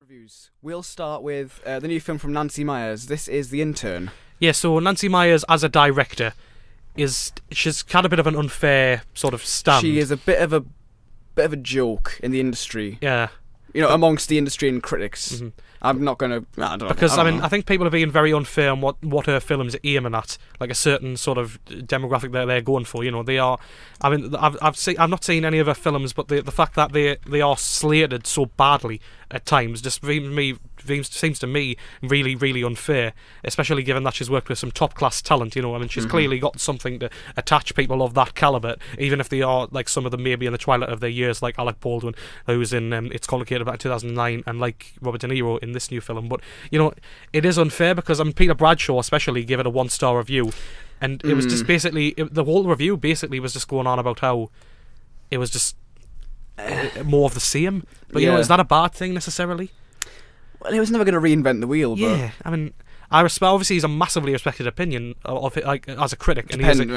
Reviews. We'll start with the new film from Nancy Meyers. This is The Intern. Yeah, so Nancy Meyers as a director she's had a bit of an unfair sort of stand. She is a bit of a joke in the industry. Yeah. You know, amongst the industry and critics. Mm-hmm. I'm not going to... I don't know. Because, I think people are being very unfair on what her films are aiming at. Like a certain sort of demographic that they're going for. You know, they are... I mean, I've not seen any of her films, but the fact that they are slated so badly at times just seems to me really, really unfair. Especially given that she's worked with some top-class talent, you know. I mean, she's clearly got something to attach people of that calibre, even if they are, like, some of them maybe in the twilight of their years, like Alec Baldwin, who's in It's Complicated back in 2009, and like Robert De Niro in this new film. But, you know, it is unfair because, I mean, Peter Bradshaw especially gave it a 1-star review, and it was just basically... the whole review basically was just going on about how it was just more of the same. But, you know, is that a bad thing necessarily? Well, he was never going to reinvent the wheel, but... Yeah, I mean... obviously he's a massively respected opinion of it, like, as a critic. Depends who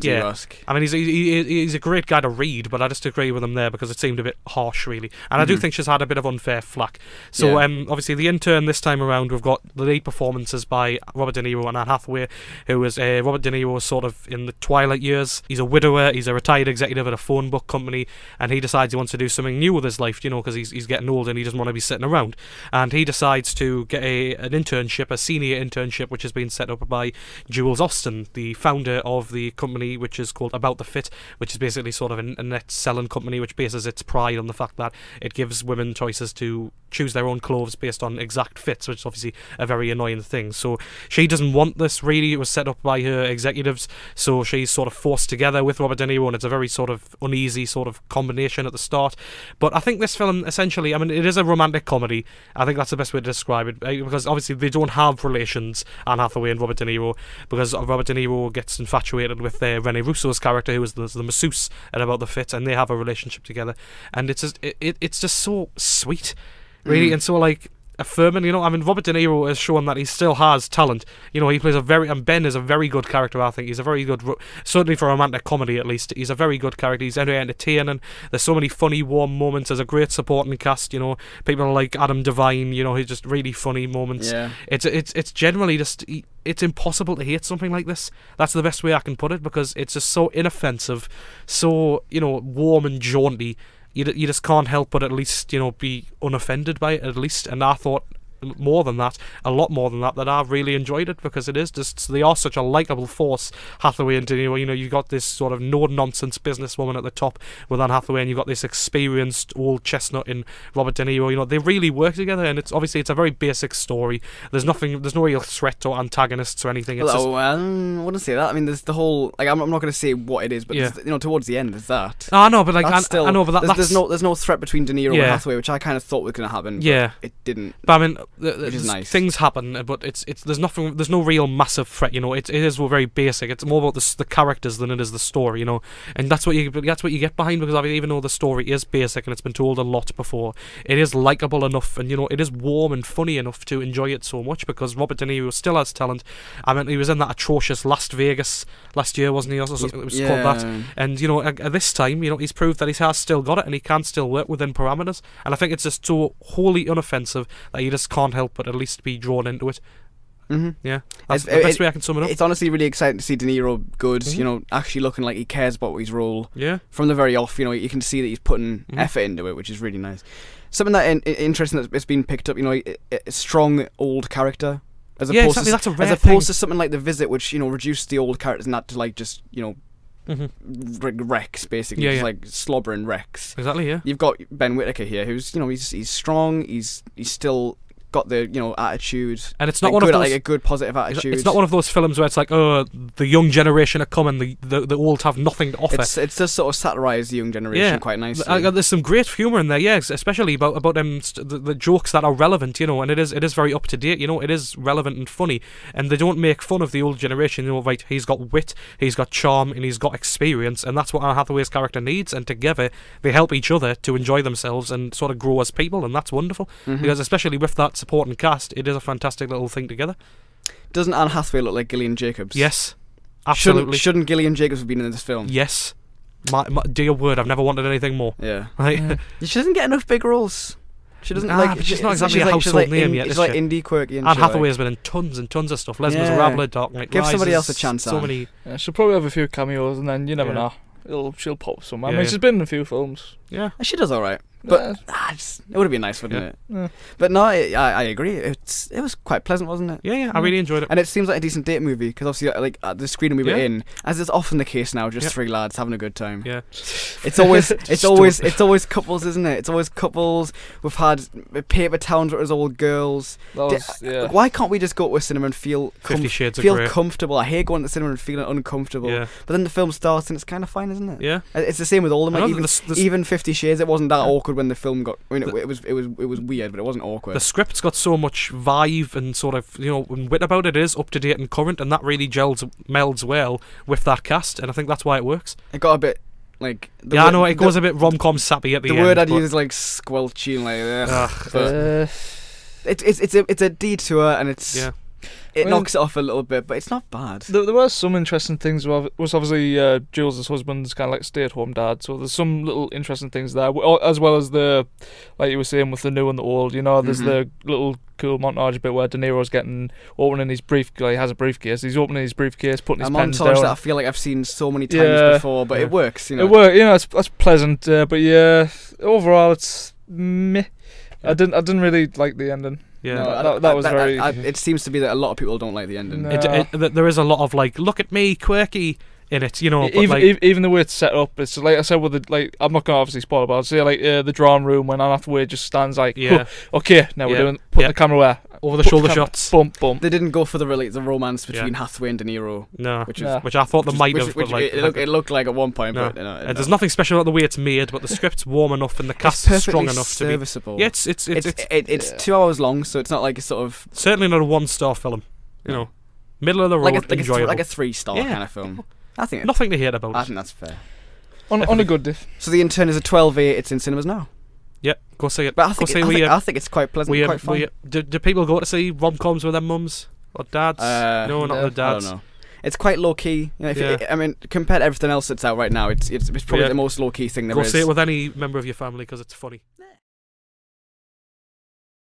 you ask. I mean, he's a great guy to read, but I just agree with him there because it seemed a bit harsh, really. And I do think she's had a bit of unfair flack. So, obviously, The Intern this time around, we've got the lead performances by Robert De Niro and Anne Hathaway, who is Robert De Niro was sort of in the twilight years. He's a widower, he's a retired executive at a phone book company, and he decides he wants to do something new with his life, you know, because he's getting old and he doesn't want to be sitting around. And he decides to get an internship, a senior internship, which has been set up by Jules Austin, the founder of the company which is called About the Fit, which is basically sort of a net selling company which bases its pride on the fact that it gives women choices to choose their own clothes based on exact fits, which is obviously a very annoying thing. So she doesn't want this, really. It was set up by her executives, so she's sort of forced together with Robert De Niro, and it's a very sort of uneasy sort of combination at the start. But I think this film, essentially, I mean, it is a romantic comedy. I think that's the best way to describe it, because obviously they don't have relations, Anne Hathaway and Robert De Niro, because Robert De Niro gets infatuated with Rene Russo's character, who is the masseuse at About the Fit, and they have a relationship together, and it's just so sweet, really, and so, like, affirming, you know. I mean, Robert De Niro has shown that he still has talent. You know, he plays and Ben is a very good character, I think. He's a very good, certainly for a romantic comedy at least, he's a very good character. He's very entertaining. There's so many funny, warm moments. There's a great supporting cast, you know. People like Adam DeVine, you know, he's just really funny moments. Yeah. It's generally just... It's impossible to hate something like this. That's the best way I can put it, because it's just so inoffensive, so, you know, warm and jaunty. You just can't help but at least, you know, be unoffended by it at least. And I thought more than that, a lot more than that, that I've really enjoyed it, because it is just, they are such a likeable force, Hathaway and De Niro. You know, you've got this sort of no-nonsense businesswoman at the top with Anne Hathaway, and you've got this experienced old chestnut in Robert De Niro. You know, they really work together, and it's obviously it's a very basic story. There's no real threat or antagonists or anything. It's I wouldn't say that. I mean, there's the whole, like, I'm not going to say what it is, but you know, towards the end there's that. I know, but like, I know, but there's no threat between De Niro and Hathaway, which I kind of thought was going to happen. But it didn't. But I mean, which is nice. Things happen, but there's no real massive threat. You know, it is very basic. It's more about the characters than it is the story. You know, and that's what you get behind, because I mean, even though the story is basic and it's been told a lot before, it is likable enough, and you know, it is warm and funny enough to enjoy it so much, because Robert De Niro still has talent. I mean, he was in that atrocious Las Vegas last year, wasn't he? Or something it was called that. And you know, at this time, you know, he's proved that he has still got it, and he can still work within parameters. And I think it's just so wholly inoffensive that you just can't help but at least be drawn into it. Yeah, that's the best way I can sum it up. It's honestly really exciting to see De Niro good, you know, actually looking like he cares about his role. Yeah. From the very off, you know, you can see that he's putting effort into it, which is really nice. Something that interesting that's been picked up, you know, a strong old character. As opposed exactly. That's a rare as opposed to something like The Visit, which, you know, reduced the old characters not to, like, just, you know, wrecks, basically, just like slobbering wrecks. Exactly, yeah. You've got Ben Whittaker here, who's, you know, he's strong, he's still got the, you know, attitude, and it's not one of those, like, a good positive attitude. It's not one of those films where it's like, oh, the young generation are coming, the old have nothing to offer. It's just sort of satirise the young generation quite nicely. There's some great humour in there, especially about the jokes that are relevant, you know, and it is very up to date, you know, it is relevant and funny, and they don't make fun of the old generation, you know, right, he's got wit, he's got charm, and he's got experience, and that's what Anne Hathaway's character needs, and together they help each other to enjoy themselves and sort of grow as people, and that's wonderful, because especially with that supporting cast, it is a fantastic little thing together. Doesn't Anne Hathaway look like Gillian Jacobs? Yes, absolutely. Shouldn't Gillian Jacobs have been in this film? Yes. My dear word, I've never wanted anything more. Yeah. Right? She doesn't get enough big roles. She doesn't but she's not exactly a household name yet. She's like indie quirky. And Hathaway has been in tons and tons of stuff. Les Miserables, Dark Knight Give Rises, somebody else a chance. So many. Yeah, she'll probably have a few cameos, and then you never know. She'll pop somewhere. I mean, she's been in a few films. Yeah, she does all right. But it would have been nice, wouldn't it? Yeah. But no, I agree. It was quite pleasant, wasn't it? Yeah, I really enjoyed it. And it seems like a decent date movie because obviously, like at the screening we were in, as is often the case now, just three lads having a good time. Yeah, it's always couples, isn't it? It's always couples. We've had paper towns where it was all girls. Why can't we just go to a cinema and feel 50 Shades of feel Grey. comfortable? I hate going to the cinema and feeling uncomfortable. Yeah. But then the film starts and it's kind of fine, isn't it? Yeah. It's the same with all of them. Like even 50 Shades, it wasn't that awkward when the film got. I mean, it was weird, but it wasn't awkward. The script's got so much vibe and sort of and wit about it. Is up to date and current, and that really melds well with that cast, and I think that's why it works. It got a bit like I know it goes a bit rom-com sappy at the end. The word I'd use is like squelchy, like it's a detour, and it's it knocks it off a little bit, but it's not bad. There were some interesting things. Was obviously Jules' husband's kind of like stay-at-home dad, so there's some little interesting things there, as well as the, like you were saying, with the new and the old. There's the little cool montage bit where De Niro's opening his briefcase. He has a briefcase. He's opening his briefcase, putting his pens down. A montage that I feel like I've seen so many times before, but it works. It works. That's pleasant. But overall it's meh. I didn't really like the ending. Yeah, no, that was very. It seems to be that a lot of people don't like the ending. No. There is a lot of like, look at me, quirky in it, Even the way it's set up, it's like I said with I'm not gonna obviously spoil it, but I'll say like the drawing room when Anne Hathaway just stands like, okay, now we're putting the camera where over the shoulder shots. Bump, bump. They didn't go for the romance between Hathaway and De Niro. No, which I thought they might have. It looked like at one point, but there's nothing special about the way it's made, but the script's warm enough and the cast's strong enough serviceable. To be. Yeah, it's 2 hours long, so it's not like a sort of certainly not a 1-star film. Middle of the road, enjoyable, like a 3-star kind of film. I think nothing to hate about. I think that's fair. On a good day. So The Intern is a 12A. It's in cinemas now. Yeah, go see it. But I think it's quite pleasant, quite fun. Do people go to see rom-coms with their mums or dads? No, not with dads. I don't know. It's quite low key. I mean, compared to everything else that's out right now, it's probably the most low key thing there is. Go see it with any member of your family because it's funny.